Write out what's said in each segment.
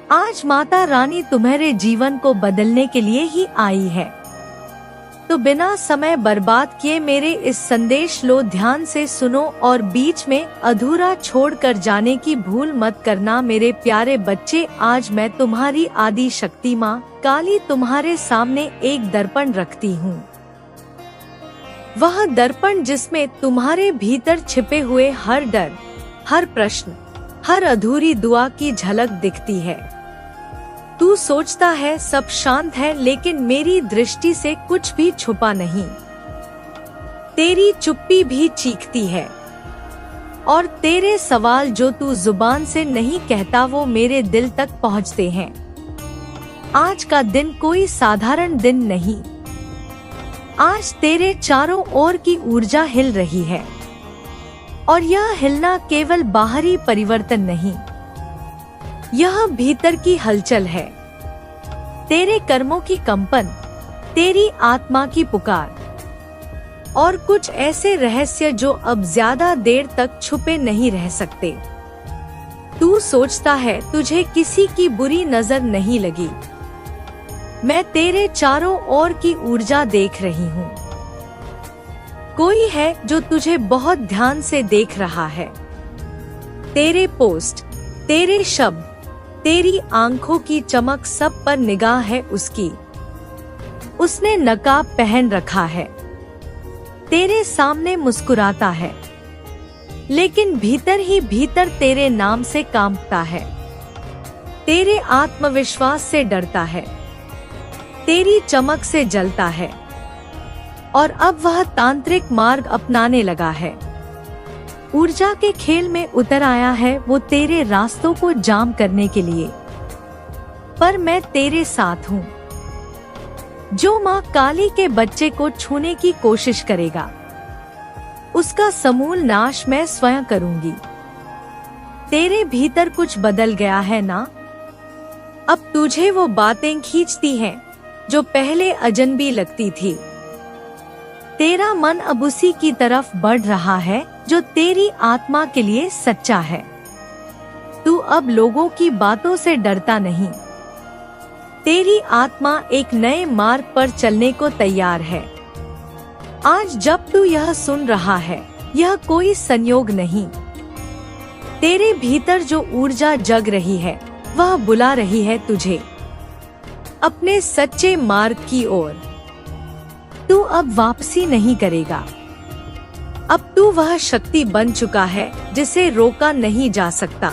आज माता रानी तुम्हारे जीवन को बदलने के लिए ही आई है। तो बिना समय बर्बाद किए मेरे इस संदेश लो, ध्यान से सुनो और बीच में अधूरा छोड़कर जाने की भूल मत करना। मेरे प्यारे बच्चे, आज मैं तुम्हारी आदि शक्ति माँ काली तुम्हारे सामने एक दर्पण रखती हूँ। वह दर्पण जिसमें तुम्हारे भीतर छिपे हुए हर डर, हर प्रश्न, हर अधूरी दुआ की झलक दिखती है। तू सोचता है सब शांत है, लेकिन मेरी दृष्टि से कुछ भी छुपा नहीं। तेरी चुप्पी भी चीखती है और तेरे सवाल जो तू जुबान से नहीं कहता वो मेरे दिल तक पहुंचते हैं। आज का दिन कोई साधारण दिन नहीं। आज तेरे चारों ओर की ऊर्जा हिल रही है और यह हिलना केवल बाहरी परिवर्तन नहीं, यह भीतर की हलचल है। तेरे कर्मों की कंपन, तेरी आत्मा की पुकार और कुछ ऐसे रहस्य जो अब ज्यादा देर तक छुपे नहीं रह सकते। तू सोचता है तुझे किसी की बुरी नजर नहीं लगी। मैं तेरे चारों ओर की ऊर्जा देख रही हूँ। कोई है जो तुझे बहुत ध्यान से देख रहा है। तेरे पोस्ट, तेरे शब्द, तेरी आंखों की चमक, सब पर निगाह है उसकी। उसने नकाब पहन रखा है, तेरे सामने मुस्कुराता है, लेकिन भीतर ही भीतर तेरे नाम से कांपता है। तेरे आत्मविश्वास से डरता है, तेरी चमक से जलता है और अब वह तांत्रिक मार्ग अपनाने लगा है। ऊर्जा के खेल में उतर आया है वो तेरे रास्तों को जाम करने के लिए। पर मैं तेरे साथ हूँ। जो माँ काली के बच्चे को छूने की कोशिश करेगा उसका समूल नाश मैं स्वयं करूंगी। तेरे भीतर कुछ बदल गया है ना? अब तुझे वो बातें खींचती हैं जो पहले अजनबी लगती थी। तेरा मन अब उसी की तरफ बढ़ रहा है जो तेरी आत्मा के लिए सच्चा है। तू अब लोगों की बातों से डरता नहीं। तेरी आत्मा एक नए मार्ग पर चलने को तैयार है। आज जब तू यह सुन रहा है, यह कोई संयोग नहीं। तेरे भीतर जो ऊर्जा जग रही है वह बुला रही है तुझे अपने सच्चे मार्ग की ओर। तू अब वापसी नहीं करेगा। अब तू वह शक्ति बन चुका है जिसे रोका नहीं जा सकता।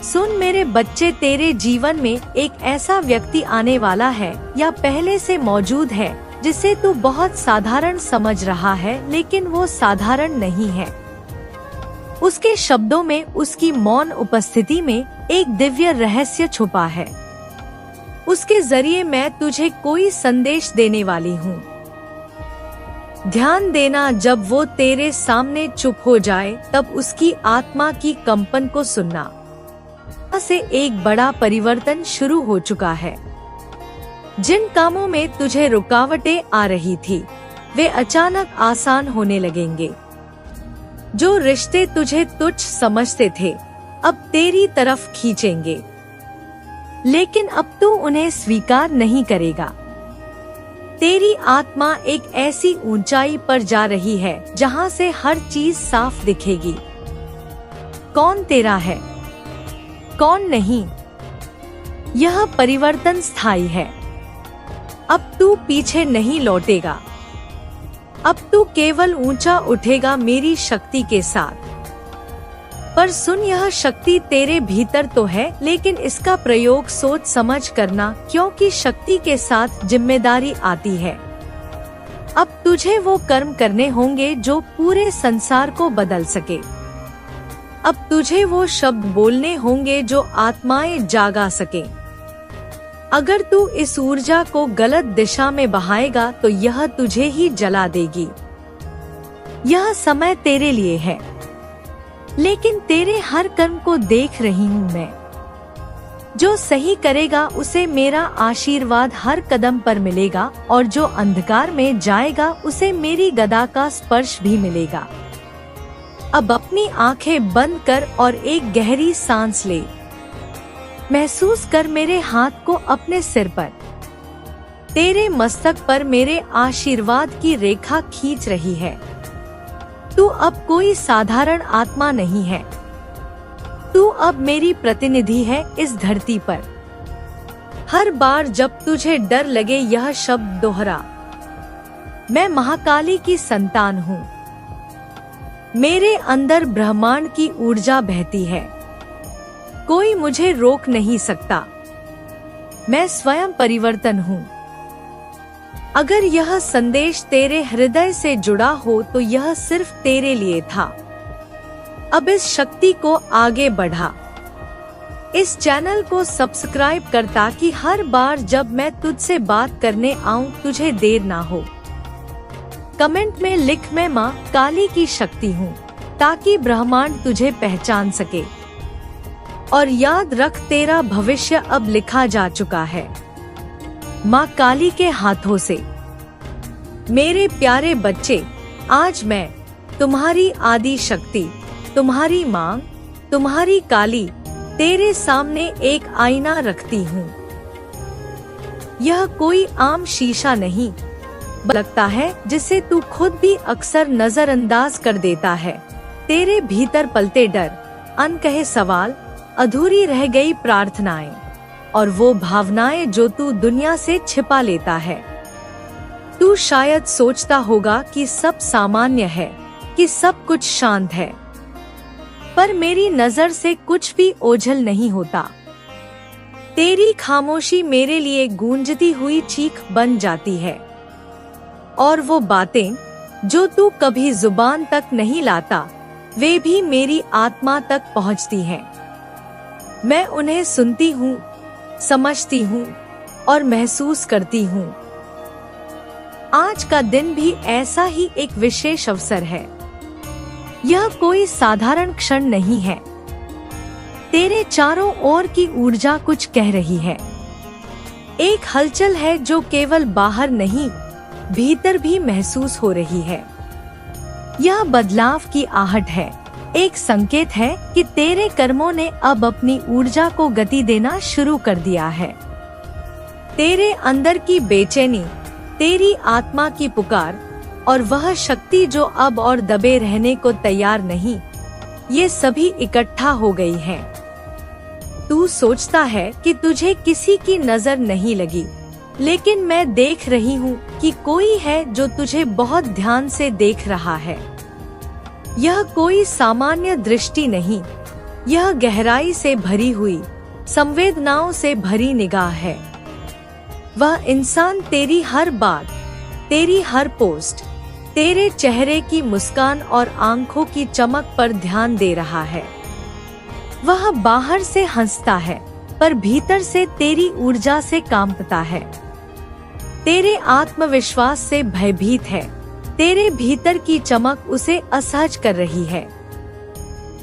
सुन मेरे बच्चे, तेरे जीवन में एक ऐसा व्यक्ति आने वाला है या पहले से मौजूद है जिसे तू बहुत साधारण समझ रहा है, लेकिन वो साधारण नहीं है। उसके शब्दों में, उसकी मौन उपस्थिति में एक दिव्य रहस्य छुपा है। उसके जरिए मैं तुझे कोई संदेश देने वाली हूँ। ध्यान देना, जब वो तेरे सामने चुप हो जाए तब उसकी आत्मा की कंपन को सुनना। से एक बड़ा परिवर्तन शुरू हो चुका है। जिन कामों में तुझे रुकावटें आ रही थी वे अचानक आसान होने लगेंगे। जो रिश्ते तुझे तुच्छ समझते थे अब तेरी तरफ खींचेंगे, लेकिन अब तू उन्हें स्वीकार नहीं करेगा। तेरी आत्मा एक ऐसी ऊंचाई पर जा रही है जहां से हर चीज साफ दिखेगी। कौन तेरा है, कौन नहीं, यह परिवर्तन स्थायी है। अब तू पीछे नहीं लौटेगा। अब तू केवल ऊंचा उठेगा मेरी शक्ति के साथ। पर सुन, यह शक्ति तेरे भीतर तो है, लेकिन इसका प्रयोग सोच समझ करना, क्योंकि शक्ति के साथ जिम्मेदारी आती है। अब तुझे वो कर्म करने होंगे जो पूरे संसार को बदल सके। अब तुझे वो शब्द बोलने होंगे जो आत्माएं जागा सके। अगर तू इस ऊर्जा को गलत दिशा में बहाएगा तो यह तुझे ही जला देगी। यह समय तेरे लिए है, लेकिन तेरे हर कर्म को देख रही हूँ मैं। जो सही करेगा उसे मेरा आशीर्वाद हर कदम पर मिलेगा, और जो अंधकार में जाएगा उसे मेरी गदा का स्पर्श भी मिलेगा। अब अपनी आंखें बंद कर और एक गहरी सांस ले। महसूस कर मेरे हाथ को अपने सिर पर। तेरे मस्तक पर मेरे आशीर्वाद की रेखा खींच रही है। तू अब कोई साधारण आत्मा नहीं है। तू अब मेरी प्रतिनिधि है इस धरती पर। हर बार जब तुझे डर लगे यह शब्द दोहरा, मैं महाकाली की संतान हूँ। मेरे अंदर ब्रह्मांड की ऊर्जा बहती है। कोई मुझे रोक नहीं सकता। मैं स्वयं परिवर्तन हूँ। अगर यह संदेश तेरे हृदय से जुड़ा हो तो यह सिर्फ तेरे लिए था। अब इस शक्ति को आगे बढ़ा। इस चैनल को सब्सक्राइब कर ताकि हर बार जब मैं तुझसे बात करने आऊं तुझे देर ना हो। कमेंट में लिख, मैं माँ काली की शक्ति हूँ, ताकि ब्रह्मांड तुझे पहचान सके। और याद रख, तेरा भविष्य अब लिखा जा चुका है माँ काली के हाथों से। मेरे प्यारे बच्चे, आज मैं तुम्हारी आदि शक्ति, तुम्हारी माँ, तुम्हारी काली तेरे सामने एक आईना रखती हूँ। यह कोई आम शीशा नहीं लगता है जिसे तू खुद भी अक्सर नजरअंदाज कर देता है। तेरे भीतर पलते डर, अनकहे सवाल, अधूरी रह गई प्रार्थनाएं और वो भावनाएं जो तू दुनिया से छिपा लेता है। तू शायद सोचता होगा कि सब सामान्य है, कि सब कुछ शांत है, पर मेरी नजर से कुछ भी ओझल नहीं होता। तेरी खामोशी मेरे लिए गूंजती हुई चीख बन जाती है, और वो बातें जो तू कभी जुबान तक नहीं लाता, वे भी मेरी आत्मा तक पहुंचती हैं। मैं उन्हें सुनती हूँ, समझती हूँ और महसूस करती हूँ। आज का दिन भी ऐसा ही एक विशेष अवसर है। यह कोई साधारण क्षण नहीं है। तेरे चारों ओर की ऊर्जा कुछ कह रही है। एक हलचल है जो केवल बाहर नहीं, भीतर भी महसूस हो रही है। यह बदलाव की आहट है, एक संकेत है कि तेरे कर्मों ने अब अपनी ऊर्जा को गति देना शुरू कर दिया है। तेरे अंदर की बेचैनी, तेरी आत्मा की पुकार और वह शक्ति जो अब और दबे रहने को तैयार नहीं, ये सभी इकट्ठा हो गई हैं। तू सोचता है कि तुझे किसी की नजर नहीं लगी, लेकिन मैं देख रही हूँ कि कोई है जो तुझे बहुत ध्यान से देख रहा है। यह कोई सामान्य दृष्टि नहीं, यह गहराई से भरी हुई, संवेदनाओं से भरी निगाह है। वह इंसान तेरी हर बात, तेरी हर पोस्ट, तेरे चेहरे की मुस्कान और आंखों की चमक पर ध्यान दे रहा है। वह बाहर से हंसता है, पर भीतर से तेरी ऊर्जा से कांपता है। तेरे आत्मविश्वास से भयभीत है। तेरे भीतर की चमक उसे असहज कर रही है।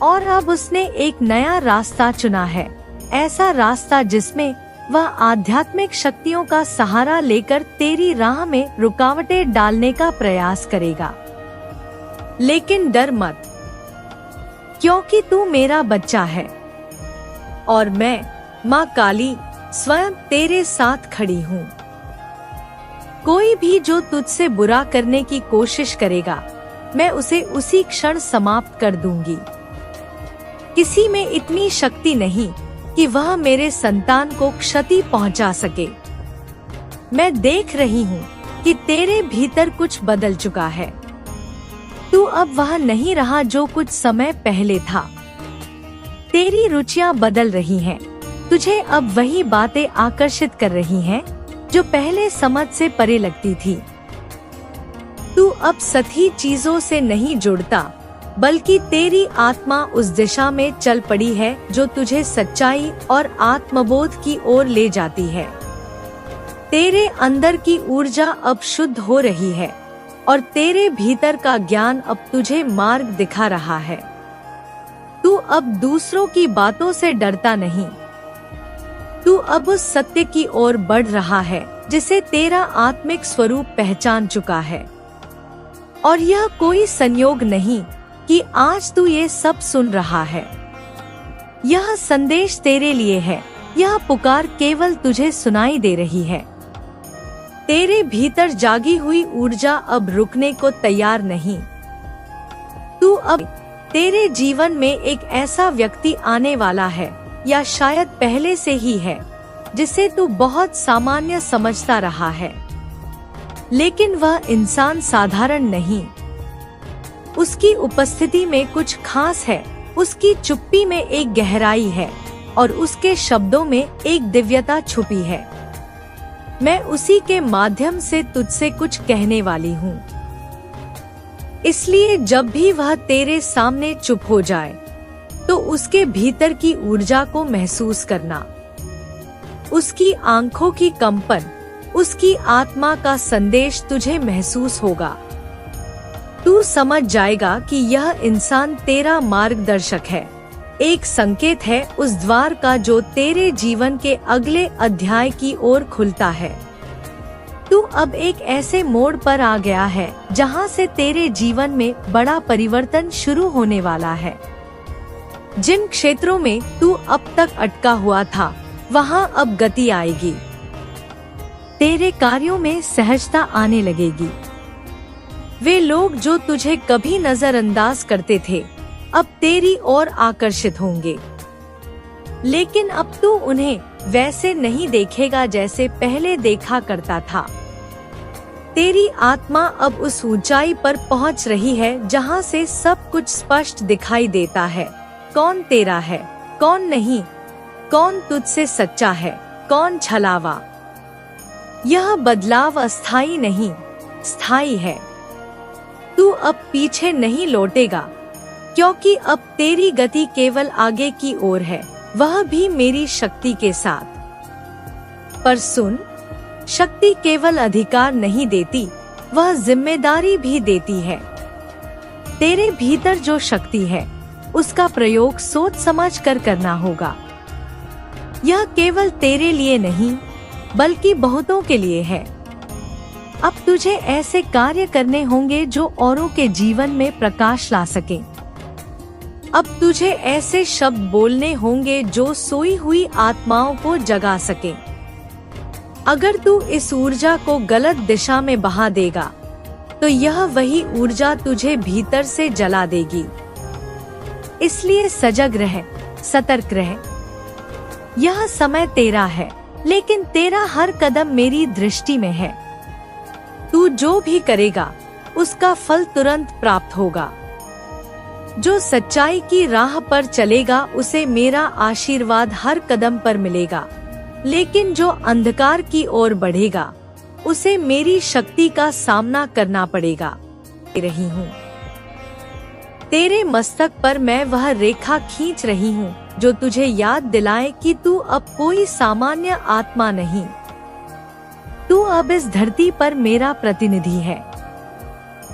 और अब उसने एक नया रास्ता चुना है, ऐसा रास्ता जिसमें वह आध्यात्मिक शक्तियों का सहारा लेकर तेरी राह में रुकावटें डालने का प्रयास करेगा। लेकिन डर मत, क्योंकि तू मेरा बच्चा है और मैं माँ काली स्वयं तेरे साथ खड़ी हूँ। कोई भी जो तुझसे बुरा करने की कोशिश करेगा, मैं उसे उसी क्षण समाप्त कर दूंगी। किसी में इतनी शक्ति नहीं कि वह मेरे संतान को क्षति पहुंचा सके। मैं देख रही हूँ कि तेरे भीतर कुछ बदल चुका है। तू अब वह नहीं रहा जो कुछ समय पहले था। तेरी रुचियां बदल रही हैं। तुझे अब वही बातें आकर्षित कर रही हैं जो पहले समझ से परे लगती थी। तू अब सही चीजों से नहीं जुड़ता, बल्कि तेरी आत्मा उस दिशा में चल पड़ी है जो तुझे सच्चाई और आत्मबोध की ओर ले जाती है। तेरे अंदर की ऊर्जा अब शुद्ध हो रही है और तेरे भीतर का ज्ञान अब तुझे मार्ग दिखा रहा है। तू अब दूसरों की बातों से डरता नहीं। तू अब उस सत्य की ओर बढ़ रहा है जिसे तेरा आत्मिक स्वरूप पहचान चुका है। और यह कोई संयोग नहीं कि आज तू ये सब सुन रहा है। यह संदेश तेरे लिए है, यह पुकार केवल तुझे सुनाई दे रही है। तेरे भीतर जागी हुई ऊर्जा अब रुकने को तैयार नहीं। तू अब तेरे जीवन में एक ऐसा व्यक्ति आने वाला है, या शायद पहले से ही है, जिसे तू बहुत सामान्य समझता रहा है। लेकिन वह इंसान साधारण नहीं। उसकी उपस्थिति में कुछ खास है, उसकी चुप्पी में एक गहराई है और उसके शब्दों में एक दिव्यता छुपी है। मैं उसी के माध्यम से तुझसे कुछ कहने वाली हूँ। इसलिए जब भी वह तेरे सामने चुप हो जाए, तो उसके भीतर की ऊर्जा को महसूस करना। उसकी आंखों की कंपन, उसकी आत्मा का संदेश तुझे महसूस होगा। तू समझ जाएगा कि यह इंसान तेरा मार्गदर्शक है, एक संकेत है उस द्वार का जो तेरे जीवन के अगले अध्याय की ओर खुलता है। तू अब एक ऐसे मोड़ पर आ गया है जहां से तेरे जीवन में बड़ा परिवर्तन शुरू होने वाला है। जिन क्षेत्रों में तू अब तक अटका हुआ था, वहां अब गति आएगी। तेरे कार्यों में सहजता आने लगेगी। वे लोग जो तुझे कभी नजरअंदाज करते थे, अब तेरी ओर आकर्षित होंगे। लेकिन अब तू उन्हें वैसे नहीं देखेगा जैसे पहले देखा करता था। तेरी आत्मा अब उस ऊंचाई पर पहुंच रही है जहां से सब कुछ स्पष्ट दिखाई देता है। कौन तेरा है, कौन नहीं, कौन तुझसे सच्चा है, कौन छलावा। यह बदलाव अस्थायी नहीं, स्थायी है। तू अब पीछे नहीं लौटेगा, क्योंकि अब तेरी गति केवल आगे की ओर है, वह भी मेरी शक्ति के साथ। पर सुन, शक्ति केवल अधिकार नहीं देती, वह जिम्मेदारी भी देती है। तेरे भीतर जो शक्ति है, उसका प्रयोग सोच समझ कर करना होगा। यह केवल तेरे लिए नहीं, बल्कि बहुतों के लिए है। अब तुझे ऐसे कार्य करने होंगे जो औरों के जीवन में प्रकाश ला सके। अब तुझे ऐसे शब्द बोलने होंगे जो सोई हुई आत्माओं को जगा सके। अगर तू इस ऊर्जा को गलत दिशा में बहा देगा, तो यह वही ऊर्जा तुझे भीतर से जला देगी। इसलिए सजग रह, सतर्क रह। यह समय तेरा है, लेकिन तेरा हर कदम मेरी दृष्टि में है। तू जो भी करेगा, उसका फल तुरंत प्राप्त होगा। जो सच्चाई की राह पर चलेगा, उसे मेरा आशीर्वाद हर कदम पर मिलेगा। लेकिन जो अंधकार की ओर बढ़ेगा, उसे मेरी शक्ति का सामना करना पड़ेगा। रही हूँ तेरे मस्तक पर मैं वह रेखा खींच रही हूँ जो तुझे याद दिलाए कि तू अब कोई सामान्य आत्मा नहीं। तू अब इस धरती पर मेरा प्रतिनिधि है।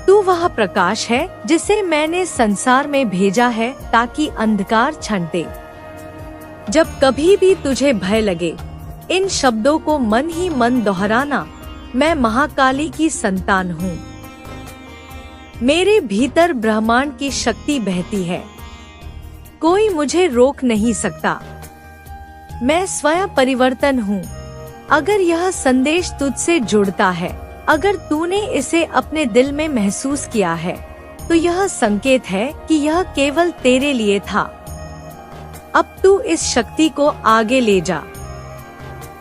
तू वह प्रकाश है जिसे मैंने संसार में भेजा है ताकि अंधकार छंटे। जब कभी भी तुझे भय लगे, इन शब्दों को मन ही मन दोहराना, मैं महाकाली की संतान हूँ। मेरे भीतर ब्रह्मांड की शक्ति बहती है, कोई मुझे रोक नहीं सकता। मैं स्वयं परिवर्तन हूँ। अगर यह संदेश तुझसे जुड़ता है, अगर तूने इसे अपने दिल में महसूस किया है, तो यह संकेत है कि यह केवल तेरे लिए था। अब तू इस शक्ति को आगे ले जा,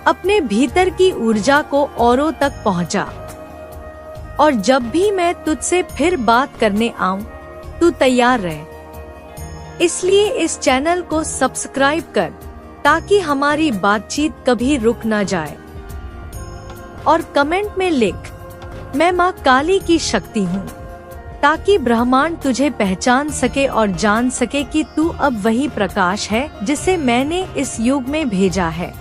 अपने भीतर की ऊर्जा को औरों तक पहुंचा। और जब भी मैं तुझसे फिर बात करने आऊं, तू तैयार रह। इसलिए इस चैनल को सब्सक्राइब कर, ताकि हमारी बातचीत कभी रुक ना जाए। और कमेंट में लिख, मैं माँ काली की शक्ति हूँ, ताकि ब्रह्मांड तुझे पहचान सके और जान सके कि तू अब वही प्रकाश है जिसे मैंने इस युग में भेजा है।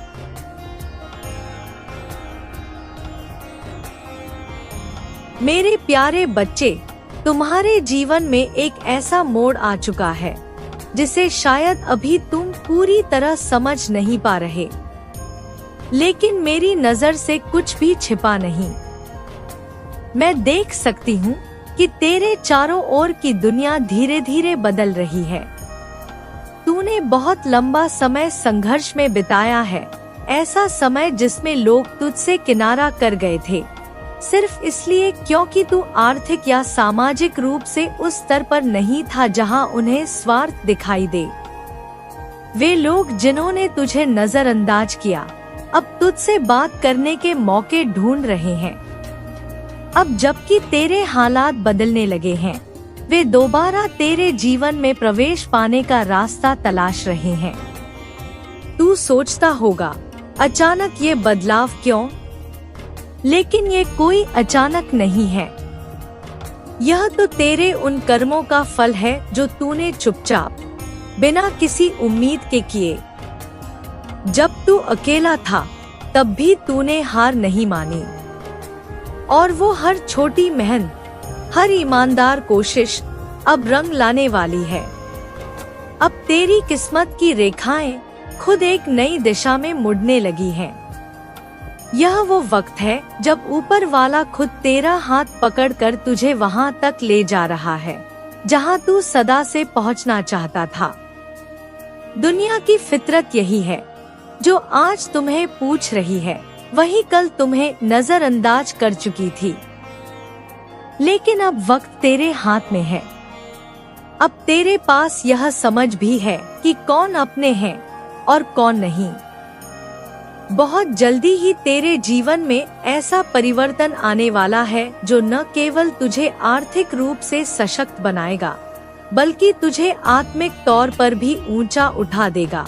मेरे प्यारे बच्चे, तुम्हारे जीवन में एक ऐसा मोड़ आ चुका है जिसे शायद अभी तुम पूरी तरह समझ नहीं पा रहे, लेकिन मेरी नजर से कुछ भी छिपा नहीं। मैं देख सकती हूँ कि तेरे चारों ओर की दुनिया धीरे धीरे बदल रही है। तूने बहुत लंबा समय संघर्ष में बिताया है, ऐसा समय जिसमें लोग तुझसे किनारा कर गए थे, सिर्फ इसलिए क्योंकि तू आर्थिक या सामाजिक रूप से उस स्तर पर नहीं था जहां उन्हें स्वार्थ दिखाई दे। वे लोग जिन्होंने तुझे नजरअंदाज किया, अब तुझसे बात करने के मौके ढूंढ रहे हैं। अब जबकि तेरे हालात बदलने लगे हैं, वे दोबारा तेरे जीवन में प्रवेश पाने का रास्ता तलाश रहे हैं। तू सोचता होगा, अचानक ये बदलाव क्यों? लेकिन ये कोई अचानक नहीं है। यह तो तेरे उन कर्मों का फल है जो तूने चुपचाप, बिना किसी उम्मीद के किए। जब तू अकेला था, तब भी तूने हार नहीं मानी, और वो हर छोटी मेहनत, हर ईमानदार कोशिश अब रंग लाने वाली है। अब तेरी किस्मत की रेखाएं खुद एक नई दिशा में मुड़ने लगी हैं। यह वो वक्त है जब ऊपर वाला खुद तेरा हाथ पकड़कर तुझे वहां तक ले जा रहा है जहां तू सदा से पहुंचना चाहता था। दुनिया की फितरत यही है, जो आज तुम्हें पूछ रही है वही कल तुम्हें नजरअंदाज कर चुकी थी। लेकिन अब वक्त तेरे हाथ में है। अब तेरे पास यह समझ भी है कि कौन अपने हैं और कौन नहीं। बहुत जल्दी ही तेरे जीवन में ऐसा परिवर्तन आने वाला है जो न केवल तुझे आर्थिक रूप से सशक्त बनाएगा, बल्कि तुझे आत्मिक तौर पर भी ऊंचा उठा देगा।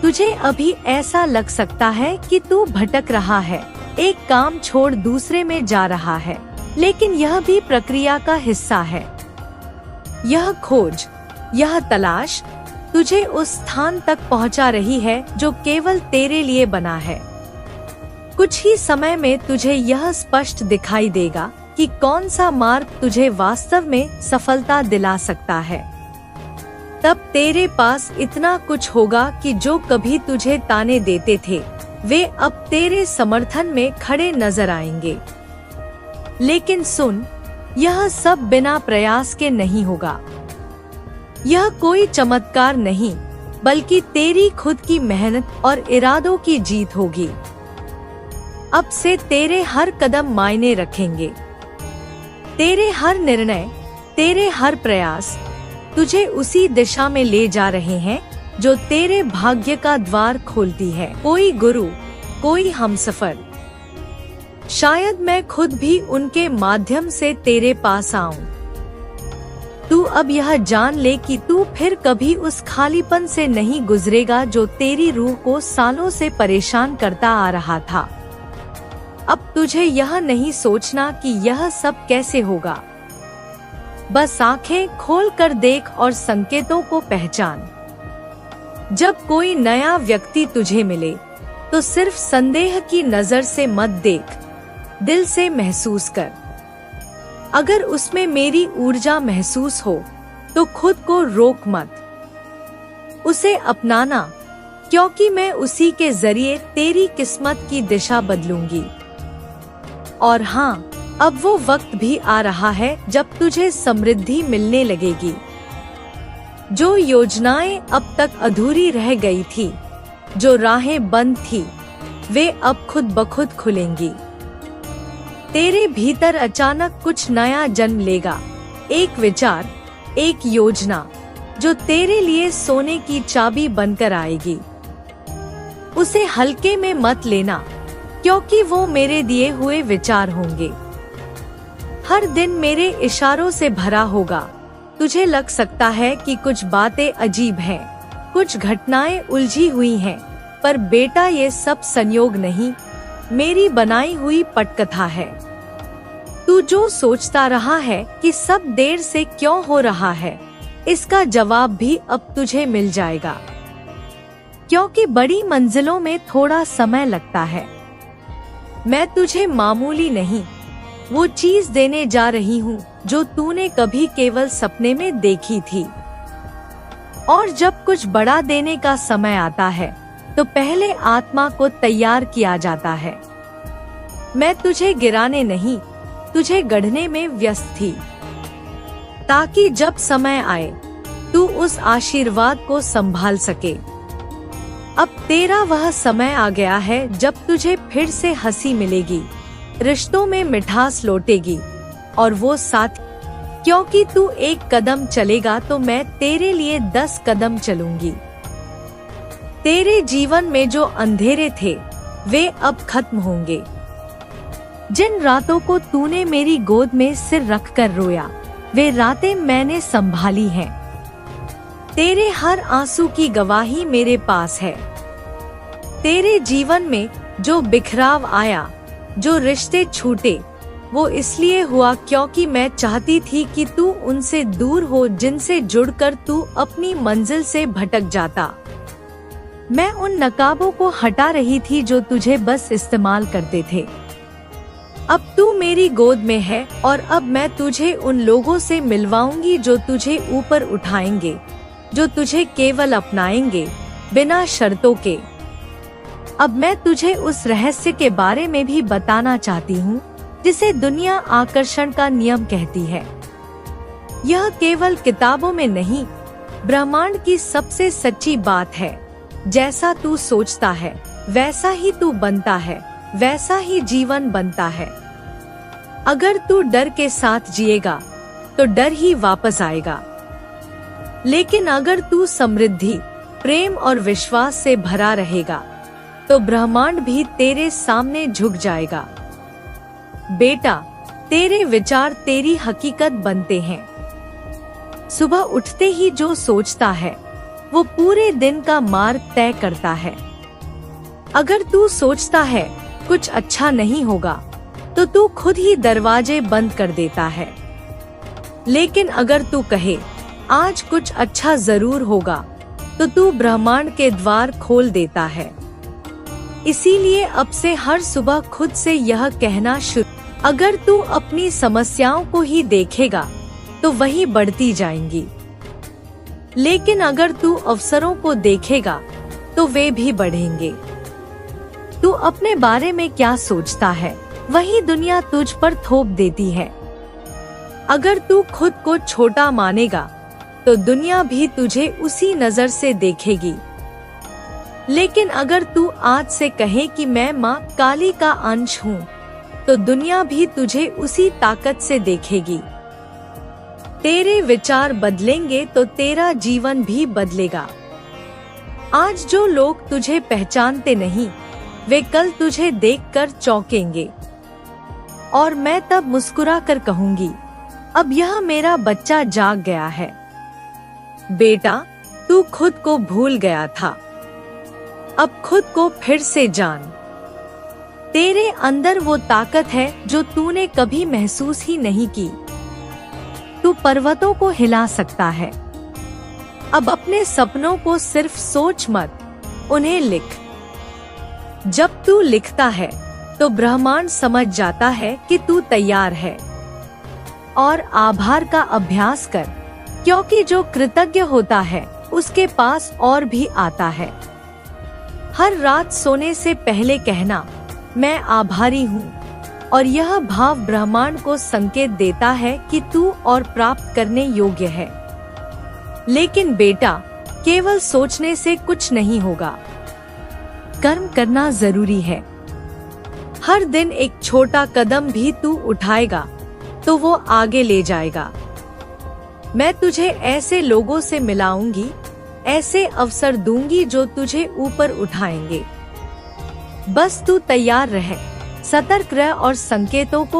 तुझे अभी ऐसा लग सकता है कि तू भटक रहा है, एक काम छोड़ दूसरे में जा रहा है, लेकिन यह भी प्रक्रिया का हिस्सा है। यह खोज, यह तलाश तुझे उस स्थान तक पहुंचा रही है जो केवल तेरे लिए बना है। कुछ ही समय में तुझे यह स्पष्ट दिखाई देगा कि कौन सा मार्ग तुझे वास्तव में सफलता दिला सकता है। तब तेरे पास इतना कुछ होगा कि जो कभी तुझे ताने देते थे, वे अब तेरे समर्थन में खड़े नजर आएंगे। लेकिन सुन, यह सब बिना प्रयास के नहीं होगा। यह कोई चमत्कार नहीं, बल्कि तेरी खुद की मेहनत और इरादों की जीत होगी। अब से तेरे हर कदम मायने रखेंगे। तेरे हर निर्णय, तेरे हर प्रयास तुझे उसी दिशा में ले जा रहे हैं जो तेरे भाग्य का द्वार खोलती है। कोई गुरु, कोई हमसफर। शायद मैं खुद भी उनके माध्यम से तेरे पास आऊं। तू अब यह जान ले कि तू फिर कभी उस खालीपन से नहीं गुजरेगा जो तेरी रूह को सालों से परेशान करता आ रहा था। अब तुझे यह नहीं सोचना कि यह सब कैसे होगा। बस आंखें खोल कर देख और संकेतों को पहचान। जब कोई नया व्यक्ति तुझे मिले, तो सिर्फ संदेह की नजर से मत देख, दिल से महसूस कर। अगर उसमें मेरी ऊर्जा महसूस हो, तो खुद को रोक मत। उसे अपनाना, क्योंकि मैं उसी के जरिए तेरी किस्मत की दिशा बदलूंगी। और हाँ, अब वो वक्त भी आ रहा है जब तुझे समृद्धि मिलने लगेगी। जो योजनाएं अब तक अधूरी रह गई थी, जो राहें बंद थी, वे अब खुद ब खुद खुलेंगी। तेरे भीतर अचानक कुछ नया जन्म लेगा, एक विचार, एक योजना जो तेरे लिए सोने की चाबी बनकर आएगी। उसे हल्के में मत लेना, क्योंकि वो मेरे दिए हुए विचार होंगे। हर दिन मेरे इशारों से भरा होगा। तुझे लग सकता है कि कुछ बातें अजीब हैं, कुछ घटनाएं उलझी हुई हैं, पर बेटा ये सब संयोग नहीं, मेरी बनाई हुई पटकथा है। तू जो सोचता रहा है कि सब देर से क्यों हो रहा है, इसका जवाब भी अब तुझे मिल जाएगा। क्योंकि बड़ी मंजिलों में थोड़ा समय लगता है। मैं तुझे मामूली नहीं, वो चीज देने जा रही हूँ जो तूने कभी केवल सपने में देखी थी। और जब कुछ बड़ा देने का समय आता है, तो पहले आत्मा को तैयार किया जाता है। मैं तुझे गिराने नहीं, तुझे गढ़ने में व्यस्त थी, ताकि जब समय आए तू उस आशीर्वाद को संभाल सके। अब तेरा वह समय आ गया है जब तुझे फिर से हंसी मिलेगी, रिश्तों में मिठास लौटेगी और वो साथ, क्योंकि तू एक कदम चलेगा तो मैं तेरे लिए 10 कदम चलूंगी। तेरे जीवन में जो अंधेरे थे वे अब खत्म होंगे। जिन रातों को तूने मेरी गोद में सिर रखकर रोया, वे रातें मैंने संभाली हैं। तेरे हर आंसू की गवाही मेरे पास है। तेरे जीवन में जो बिखराव आया, जो रिश्ते छूटे, वो इसलिए हुआ क्योंकि मैं चाहती थी कि तू उनसे दूर हो जिनसे जुड़कर तू अपनी मंजिल से भटक जाता। मैं उन नकाबों को हटा रही थी जो तुझे बस इस्तेमाल करते थे। अब तू मेरी गोद में है और अब मैं तुझे उन लोगों से मिलवाऊंगी जो तुझे ऊपर उठाएंगे, जो तुझे केवल अपनाएंगे बिना शर्तों के। अब मैं तुझे उस रहस्य के बारे में भी बताना चाहती हूँ जिसे दुनिया आकर्षण का नियम कहती है। यह केवल किताबों में नहीं, ब्रह्मांड की सबसे सच्ची बात है। जैसा तू सोचता है वैसा ही तू बनता है, वैसा ही जीवन बनता है। अगर तू डर के साथ जिएगा तो डर ही वापस आएगा, लेकिन अगर तू समृद्धि, प्रेम और विश्वास से भरा रहेगा तो ब्रह्मांड भी तेरे सामने झुक जाएगा। बेटा, तेरे विचार तेरी हकीकत बनते हैं। सुबह उठते ही जो सोचता है वो पूरे दिन का मार्ग तय करता है। अगर तू सोचता है कुछ अच्छा नहीं होगा तो तू खुद ही दरवाजे बंद कर देता है। लेकिन अगर तू कहे आज कुछ अच्छा जरूर होगा तो तू ब्रह्मांड के द्वार खोल देता है। इसीलिए अब से हर सुबह खुद से यह कहना शुरू, अगर तू अपनी समस्याओं को ही देखेगा तो वही बढ़ती जाएंगी, लेकिन अगर तू अवसरों को देखेगा तो वे भी बढ़ेंगे। तू अपने बारे में क्या सोचता है वही दुनिया तुझ पर थोप देती है। अगर तू खुद को छोटा मानेगा तो दुनिया भी तुझे उसी नजर से देखेगी। लेकिन अगर तू आज से कहे कि मैं माँ काली का अंश हूँ तो दुनिया भी तुझे उसी ताकत से देखेगी। तेरे विचार बदलेंगे तो तेरा जीवन भी बदलेगा। आज जो लोग तुझे पहचानते नहीं वे कल तुझे देखकर चौंकेंगे और मैं तब मुस्कुरा कर कहूंगी, अब यह मेरा बच्चा जाग गया है। बेटा, तू खुद को भूल गया था, अब खुद को फिर से जान। तेरे अंदर वो ताकत है जो तूने कभी महसूस ही नहीं की। तू पर्वतों को हिला सकता है। अब अपने सपनों को सिर्फ सोच मत, उन्हें लिख। जब तू लिखता है तो ब्रह्मांड समझ जाता है कि तू तैयार है। और आभार का अभ्यास कर, क्योंकि जो कृतज्ञ होता है उसके पास और भी आता है। हर रात सोने से पहले कहना, मैं आभारी हूँ, और यह भाव ब्रह्मांड को संकेत देता है कि तू और प्राप्त करने योग्य है। लेकिन बेटा, केवल सोचने से कुछ नहीं होगा, कर्म करना जरूरी है। हर दिन एक छोटा कदम भी तू उठाएगा तो वो आगे ले जाएगा। मैं तुझे ऐसे लोगों से मिलाऊंगी, ऐसे अवसर दूंगी जो तुझे ऊपर उठाएंगे। बस तू तैयार रह, सतर्क रह और संकेतों को